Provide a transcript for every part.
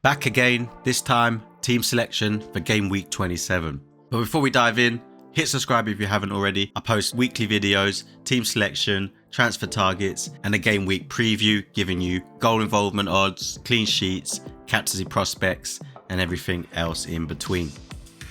Back again, this time team selection for game week 27. But before we dive in, hit subscribe if you haven't already. I post weekly videos, team selection, transfer targets, and a game week preview, giving you goal involvement odds, clean sheets, captaincy prospects, and everything else in between.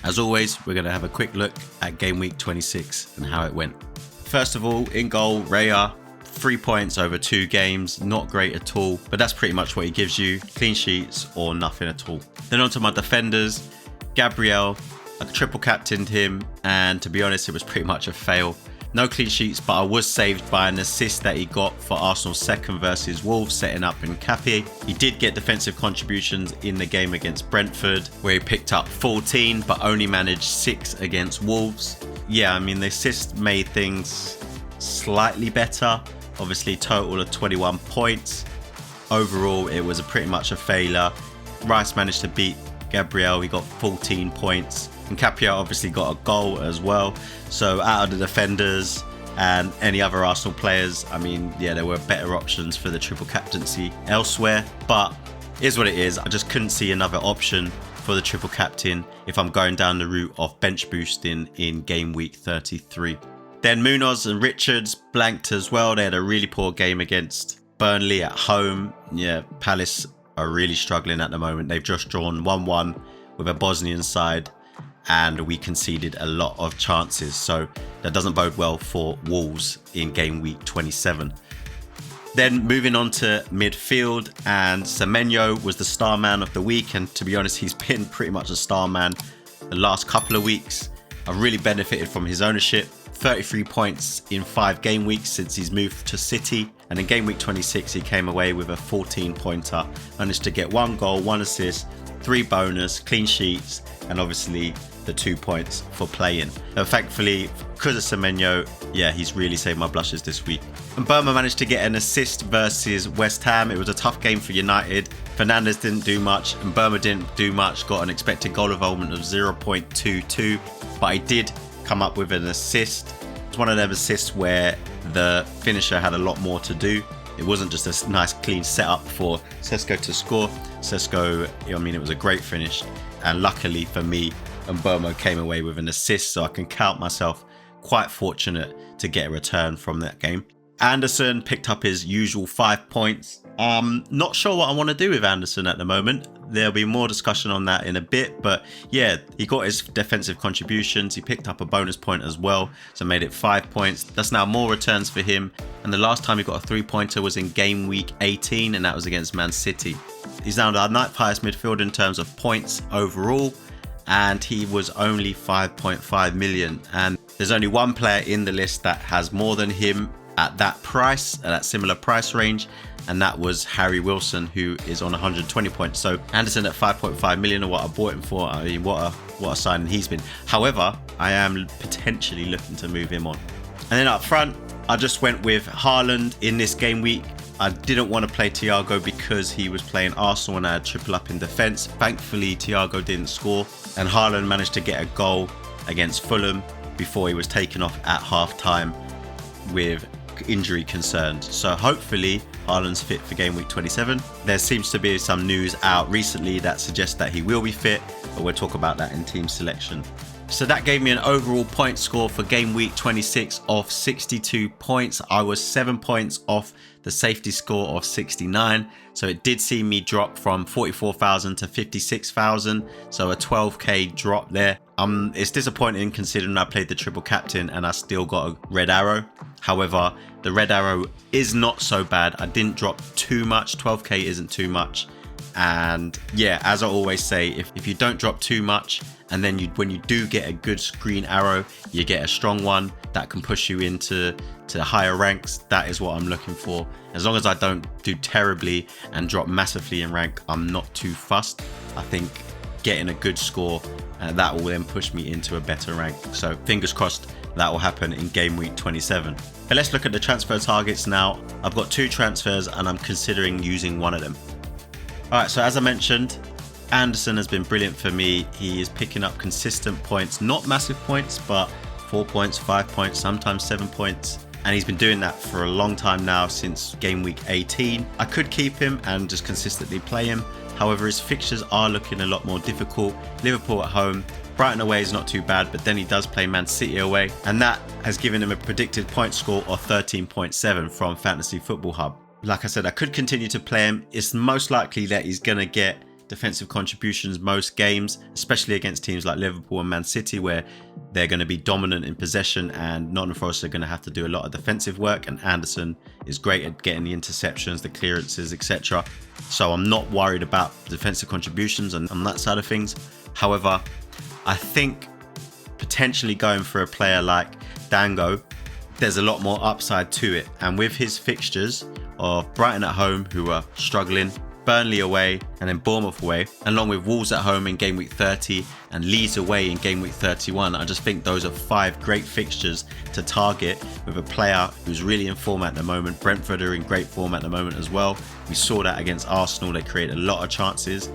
As always, we're going to have a quick look at game week 26 and how it went. First of all, in goal, Raya, 3 points over 2 games, not great at all, but that's pretty much what he gives you, clean sheets or nothing at all. Then on to my defenders, Gabriel, I triple captained him, and to be honest, it was pretty much a fail. No clean sheets, but I was saved by an assist that he got for Arsenal's second versus Wolves, setting up in Cappy. He did get defensive contributions in the game against Brentford, where he picked up 14, but only managed 6 against Wolves. Yeah, I mean, the assist made things slightly better. Obviously, total of 21 points. Overall, it was pretty much a failure. Rice managed to beat Gabriel, he got 14 points. And Capia obviously got a goal as well. So out of the defenders and any other Arsenal players, I mean, yeah, there were better options for the triple captaincy elsewhere. But here's what it is. I just couldn't see another option for the triple captain if I'm going down the route of bench boosting in game week 33. Then Munoz and Richards blanked as well. They had a really poor game against Burnley at home. Yeah, Palace are really struggling at the moment. They've just drawn 1-1 with a Bosnian side, and we conceded a lot of chances. So that doesn't bode well for Wolves in game week 27. Then moving on to midfield, and Semenyo was the star man of the week. And to be honest, he's been pretty much a star man the last couple of weeks. I've really benefited from his ownership. 33 points in 5 game weeks since he's moved to City, and in game week 26 he came away with a 14 pointer, managed to get 1 goal, 1 assist, 3 bonus, clean sheets, and obviously the 2 points for playing. Thankfully, because of Semenyo, yeah, he's really saved my blushes this week. And Burma managed to get an assist versus West Ham. It was a tough game for United. Fernandes didn't do much and Burma didn't do much, got an expected goal involvement of 0.22, but he did come up with an assist. It's one of them assists where the finisher had a lot more to do. It wasn't just a nice clean setup for Sesko to score. Sesko, I mean, it was a great finish, and luckily for me, Mbomo came away with an assist, so I can count myself quite fortunate to get a return from that game. Anderson picked up his usual 5 points. Not sure what I want to do with Anderson at the moment. There'll be more discussion on that in a bit, but yeah, he got his defensive contributions. He picked up a bonus point as well, so made it 5 points. That's now more returns for him. And the last time he got a 3-pointer was in game week 18, and that was against Man City. He's now the 9th highest midfielder in terms of points overall, and he was only 5.5 million. And there's only one player in the list that has more than him at that price, at that similar price range, and that was Harry Wilson, who is on 120 points. So Anderson at 5.5 million, or what I bought him for, I mean, what a signing he's been. However, I am potentially looking to move him on. And then up front, I just went with Haaland in this game week. I didn't want to play Thiago because he was playing Arsenal and I had triple up in defence. Thankfully, Thiago didn't score, and Haaland managed to get a goal against Fulham before he was taken off at half-time with injury concerns. So hopefully Haaland's fit for game week 27. There seems to be some news out recently that suggests that he will be fit, but we'll talk about that in team selection. So that gave me an overall point score for game week 26 of 62 points. I was 7 points off the safety score of 69. So it did see me drop from 44,000 to 56,000. So a 12k drop there. It's disappointing considering I played the triple captain and I still got a red arrow. However, the red arrow is not so bad. I didn't drop too much. 12k isn't too much. And yeah, as I always say, if you don't drop too much, and then when you do get a good green arrow, you get a strong one that can push you into higher ranks. That is what I'm looking for. As long as I don't do terribly and drop massively in rank, I'm not too fussed. I think getting a good score, that will then push me into a better rank. So fingers crossed that will happen in game week 27. But let's look at the transfer targets now. I've got 2 transfers and I'm considering using one of them. Alright, so as I mentioned, Anderson has been brilliant for me. He is picking up consistent points, not massive points, but 4 points, 5 points, sometimes 7 points. And he's been doing that for a long time now, since game week 18. I could keep him and just consistently play him, However, his fixtures are looking a lot more difficult. Liverpool at home, Brighton away is not too bad, but then he does play Man City away, and that has given him a predicted point score of 13.7 from Fantasy Football Hub. Like I said, I could continue to play him. It's most likely that he's going to get defensive contributions most games, especially against teams like Liverpool and Man City, where they're going to be dominant in possession, and Nottingham Forest are going to have to do a lot of defensive work, and Anderson is great at getting the interceptions, the clearances, etc. So I'm not worried about defensive contributions on that side of things. However, I think potentially going for a player like Dango, there's a lot more upside to it. And with his fixtures of Brighton at home, who are struggling, Burnley away, and then Bournemouth away, along with Wolves at home in game week 30 and Leeds away in game week 31, I just think those are 5 great fixtures to target with a player who's really in form at the moment. Brentford are in great form at the moment as well. We saw that against Arsenal. They created a lot of chances.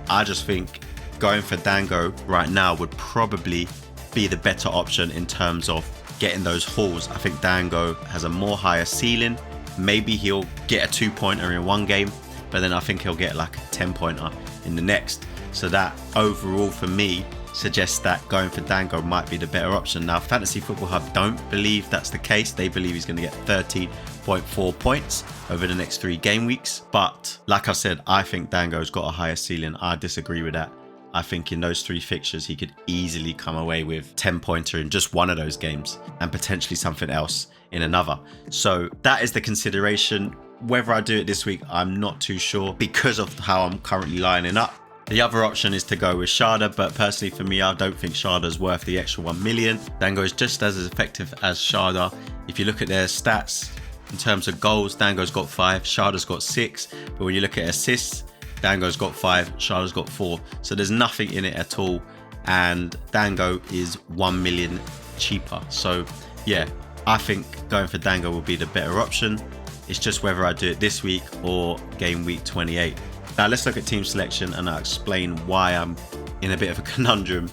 I just think going for Dango right now would probably be the better option in terms of getting those hauls. I think Dango has a more higher ceiling. Maybe he'll get a 2-pointer in one game, but then I think he'll get like a 10-pointer in the next. So that overall for me suggests that going for Dango might be the better option. Now, Fantasy Football Hub don't believe that's the case. They believe he's going to get 13.4 points over the next 3 game weeks. But like I said, I think Dango's got a higher ceiling. I disagree with that. I think in those 3 fixtures, he could easily come away with 10-pointer in just one of those games and potentially something else in another. So that is the consideration. Whether I do it this week, I'm not too sure because of how I'm currently lining up. The other option is to go with Sharda, but personally for me, I don't think Sharda's worth the extra 1 million. Dango is just as effective as Sharda. If you look at their stats in terms of goals, Dango's got 5, Sharda's got 6. But when you look at assists, Dango's got 5, Sharda's got 4. So there's nothing in it at all. And Dango is 1 million cheaper. So yeah, I think going for Dango will be the better option. It's just whether I do it this week or game week 28. Now let's look at team selection and I'll explain why I'm in a bit of a conundrum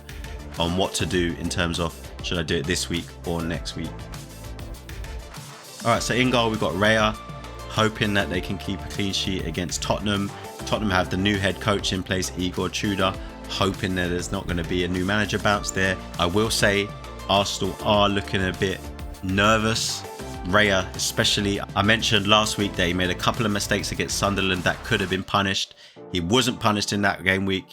on what to do in terms of should I do it this week or next week. Alright, so in goal we've got Raya, hoping that they can keep a clean sheet against Tottenham. Tottenham have the new head coach in place, Igor Tudor, hoping that there's not going to be a new manager bounce there. I will say Arsenal are looking a bit nervous. Raya especially, I mentioned last week that he made a couple of mistakes against Sunderland that could have been punished. He wasn't punished in that game week.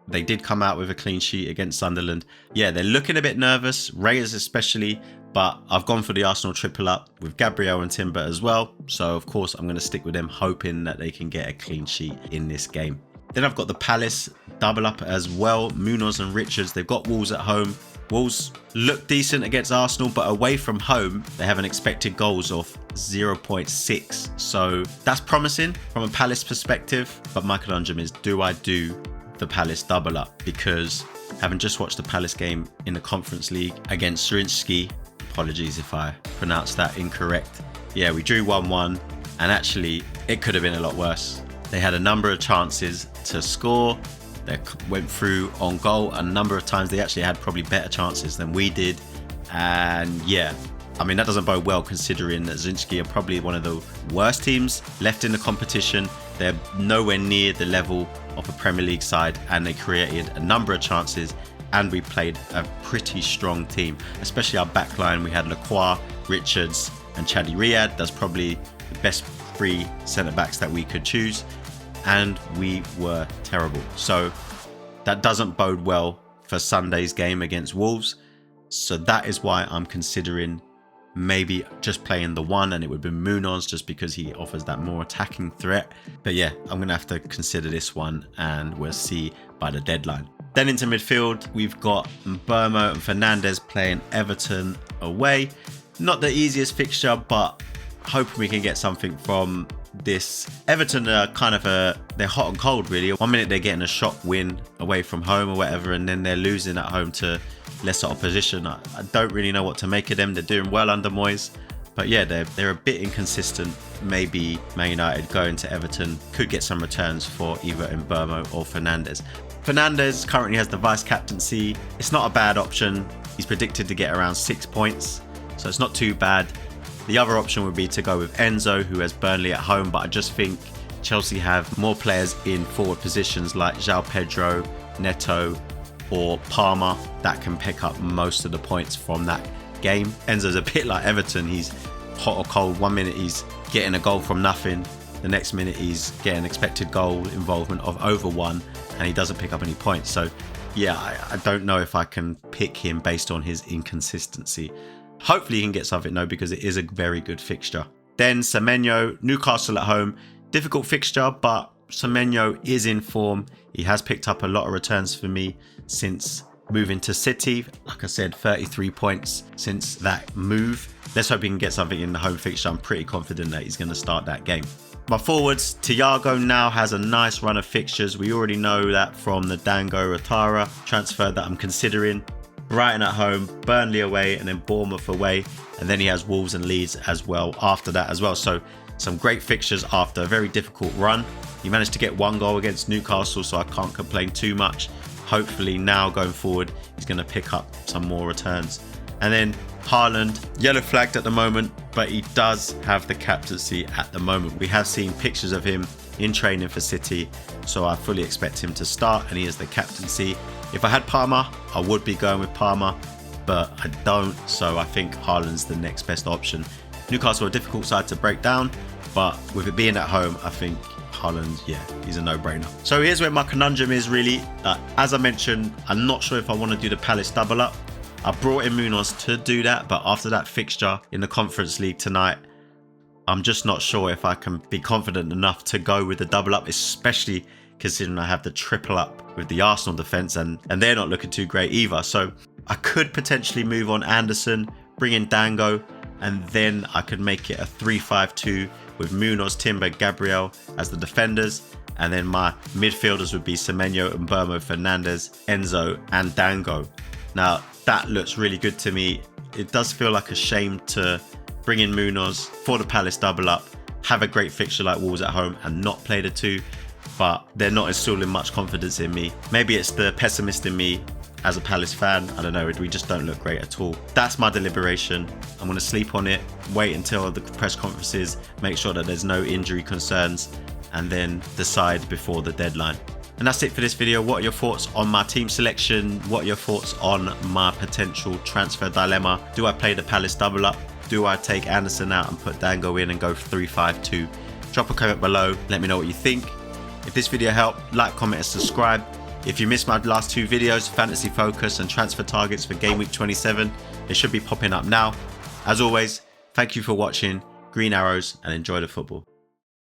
They did come out with a clean sheet against Sunderland. Yeah, they're looking a bit nervous, Raya's especially, but I've gone for the Arsenal triple up with Gabriel and Timber as well. So of course I'm going to stick with them, hoping that they can get a clean sheet in this game. Then I've got the Palace double up as well, Munoz and Richards. They've got Wolves at home. Wolves look decent against Arsenal, but away from home, they have an expected goals of 0.6. So that's promising from a Palace perspective. But my conundrum is, do I do the Palace double up? Because having just watched the Palace game in the Conference League against Srinsky, apologies if I pronounced that incorrect. Yeah, we drew 1-1, and actually it could have been a lot worse. They had a number of chances to score. They went through on goal a number of times. They actually had probably better chances than we did. And yeah, I mean, that doesn't bode well considering that Srinsky are probably one of the worst teams left in the competition. They're nowhere near the level of a Premier League side, and they created a number of chances, and we played a pretty strong team, especially our back line. We had Lacroix, Richards and Chadi Riyad. That's probably the best 3 centre-backs that we could choose, and we were terrible. So that doesn't bode well for Sunday's game against Wolves. So that is why I'm considering maybe just playing the 1, and it would be Munoz just because he offers that more attacking threat. But yeah, I'm going to have to consider this one, and we'll see by the deadline. Then into midfield, we've got Mbeumo and Fernandes playing Everton away. Not the easiest fixture, but hoping we can get something from this. Everton are kind of they're hot and cold really. One minute they're getting a shock win away from home or whatever, and then they're losing at home to lesser opposition. I don't really know what to make of them. They're doing well under Moyes, but yeah, they're a bit inconsistent. Maybe Man United going to Everton could get some returns for either Mbeumo or Fernandes. Fernandes currently has the vice captaincy. It's not a bad option. He's predicted to get around 6 points, so it's not too bad. The other option would be to go with Enzo, who has Burnley at home, but I just think Chelsea have more players in forward positions like João Pedro, Neto or Palmer that can pick up most of the points from that game. Enzo's a bit like Everton. He's hot or cold. 1 minute he's getting a goal from nothing. The next minute he's getting expected goal involvement of over 1 and he doesn't pick up any points. So yeah, I don't know if I can pick him based on his inconsistency. Hopefully he can get something though, because it is a very good fixture. Then Semenyo, Newcastle at home. Difficult fixture, but Semenyo is in form. He has picked up a lot of returns for me since moving to City. Like I said, 33 points since that move. Let's hope he can get something in the home fixture. I'm pretty confident that he's going to start that game. My forwards, Thiago now has a nice run of fixtures. We already know that from the Dango Ratara transfer that I'm considering. Brighton at home, Burnley away, and then Bournemouth away. And then he has Wolves and Leeds as well after that as well. So some great fixtures after a very difficult run. He managed to get 1 goal against Newcastle, so I can't complain too much. Hopefully now going forward, he's going to pick up some more returns. And then Haaland, yellow flagged at the moment, but he does have the captaincy at the moment. We have seen pictures of him in training for City, so I fully expect him to start, and he is the captaincy. If I had Palmer, I would be going with Palmer, but I don't, so I think Haaland's the next best option. Newcastle are a difficult side to break down, but with it being at home, I think Haaland, yeah, he's a no-brainer. So here's where my conundrum is really. As I mentioned, I'm not sure if I want to do the Palace double up. I brought in Munoz to do that, but after that fixture in the Conference League tonight, I'm just not sure if I can be confident enough to go with the double up, especially considering I have the triple up with the Arsenal defence and they're not looking too great either. So I could potentially move on Anderson, bring in Dango, and then I could make it a 3-5-2 with Munoz, Timber, Gabriel as the defenders. And then my midfielders would be Semenyo, Mbeumo, Fernandes, Enzo and Dango. Now, that looks really good to me. It does feel like a shame to bring in Munoz for the Palace double up, have a great fixture like Wolves at home and not play the 2, but they're not instilling much confidence in me. Maybe it's the pessimist in me as a Palace fan. I don't know, we just don't look great at all. That's my deliberation. I'm going to sleep on it, wait until the press conferences, make sure that there's no injury concerns, and then decide before the deadline. And that's it for this video. What are your thoughts on my team selection? What are your thoughts on my potential transfer dilemma? Do I play the Palace double up? Do I take Anderson out and put Dango in and go 3-5-2? Drop a comment below. Let me know what you think. If this video helped, like, comment and subscribe. If you missed my last 2 videos, Fantasy Focus and Transfer Targets for Game Week 27, they should be popping up now. As always, thank you for watching. Green arrows and enjoy the football.